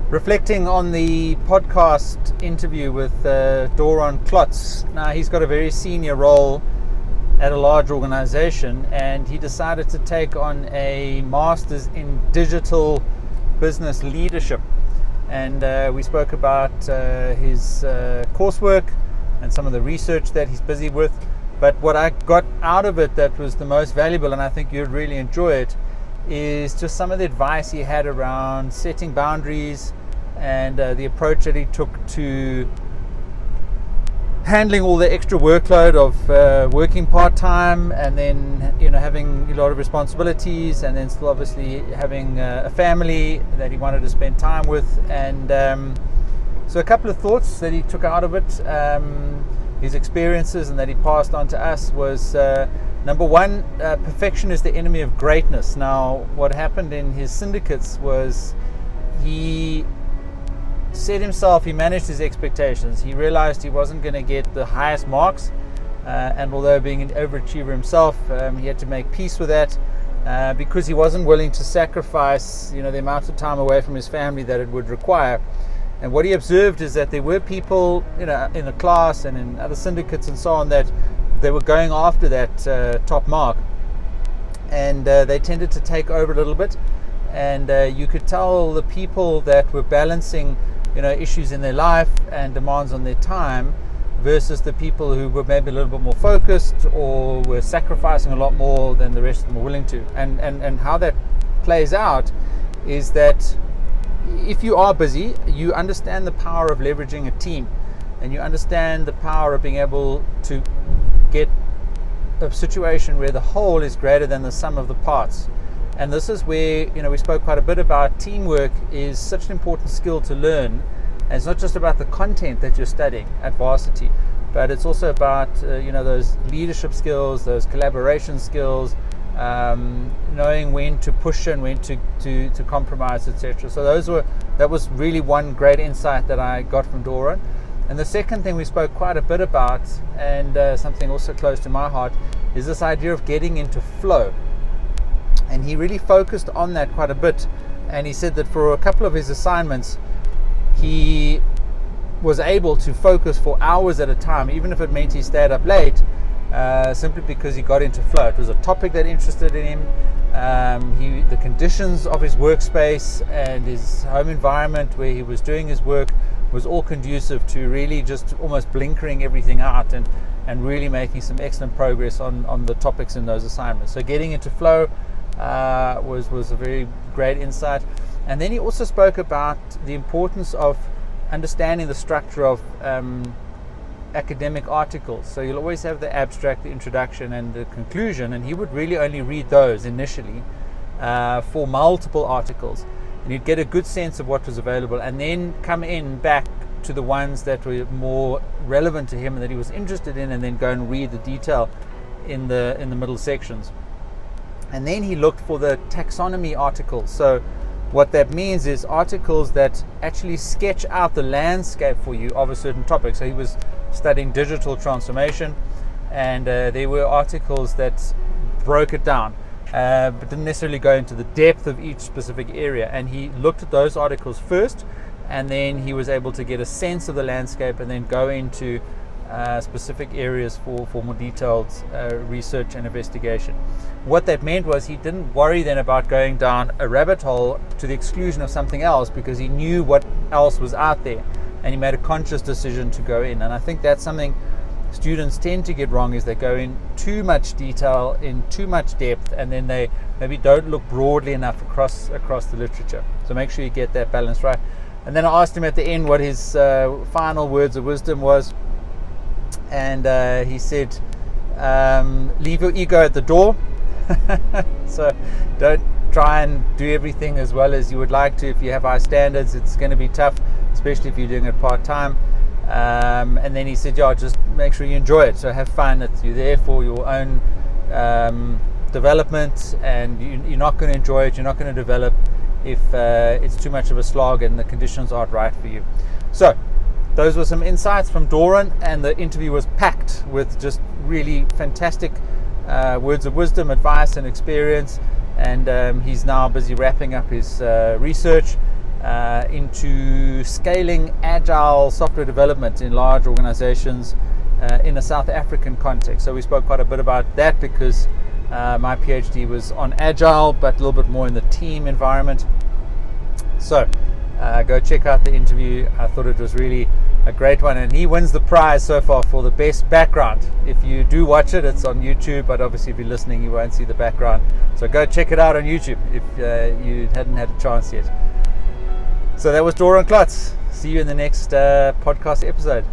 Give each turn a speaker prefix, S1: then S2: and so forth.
S1: reflecting on the podcast interview with Doron Klotz. Now, he's got a very senior role at a large organization, and he decided to take on a master's in digital business leadership. And we spoke about his coursework and some of the research that he's busy with. But what I got out of it that was the most valuable, and I think you'd really enjoy it, is just some of the advice he had around setting boundaries and the approach that he took to handling all the extra workload of working part-time, and then having a lot of responsibilities, and then still obviously having a family that he wanted to spend time with. And so a couple of thoughts that he took out of it, his experiences, and that he passed on to us was number one, perfection is the enemy of greatness. Now, what happened in his syndicates was he managed his expectations. He realized he wasn't going to get the highest marks, and although being an overachiever himself, he had to make peace with that because he wasn't willing to sacrifice the amount of time away from his family that it would require. And what he observed is that there were people in the class and in other syndicates and so on that they were going after that top mark, and they tended to take over a little bit. And you could tell the people that were balancing issues in their life and demands on their time versus the people who were maybe a little bit more focused or were sacrificing a lot more than the rest of them were willing to. And how that plays out is that if you are busy, you understand the power of leveraging a team, and you understand the power of being able to get a situation where the whole is greater than the sum of the parts. And this is where we spoke quite a bit about teamwork is such an important skill to learn. And it's not just about the content that you're studying at varsity, but it's also about those leadership skills, those collaboration skills, knowing when to push and when to compromise, etc. So that was really one great insight that I got from Doron. And the second thing we spoke quite a bit about, and something also close to my heart, is this idea of getting into flow. And he really focused on that quite a bit. And he said that for a couple of his assignments, he was able to focus for hours at a time, even if it meant he stayed up late, simply because he got into flow. It was a topic that interested in him. The conditions of his workspace and his home environment where he was doing his work was all conducive to really just almost blinkering everything out and really making some excellent progress on the topics in those assignments. So getting into flow was a very great insight. And then he also spoke about the importance of understanding the structure of academic articles. So you'll always have the abstract, the introduction, and the conclusion, and he would really only read those initially for multiple articles, and he'd get a good sense of what was available, and then come in back to the ones that were more relevant to him and that he was interested in, and then go and read the detail in the middle sections. And then he looked for the taxonomy articles. So what that means is articles that actually sketch out the landscape for you of a certain topic. So he was studying digital transformation, and there were articles that broke it down, but didn't necessarily go into the depth of each specific area. And he looked at those articles first, and then he was able to get a sense of the landscape and then go into specific areas for more detailed research and investigation. What that meant was he didn't worry then about going down a rabbit hole to the exclusion of something else, because he knew what else was out there, and he made a conscious decision to go in. And I think that's something students tend to get wrong, is they go in too much detail, in too much depth, and then they maybe don't look broadly enough across the literature. So make sure you get that balance right. And then I asked him at the end what his final words of wisdom was, and he said, leave your ego at the door. So don't try and do everything as well as you would like to. If you have high standards, it's going to be tough, especially if you're doing it part-time. And then he said, just make sure you enjoy it. So have fun. You're there for your own development, and you're not going to enjoy it, you're not going to develop if it's too much of a slog and the conditions aren't right for you. So those were some insights from Doron, and the interview was packed with just really fantastic words of wisdom, advice, and experience. And he's now busy wrapping up his research, into scaling agile software development in large organizations in a South African context. So we spoke quite a bit about that because my PhD was on agile, but a little bit more in the team environment. So go check out the interview. I thought it was really a great one, and he wins the prize so far for the best background. If you do watch it, it's on YouTube, but obviously if you're listening, you won't see the background. So go check it out on YouTube if you hadn't had a chance yet. So that was Doron Klotz. See you in the next podcast episode.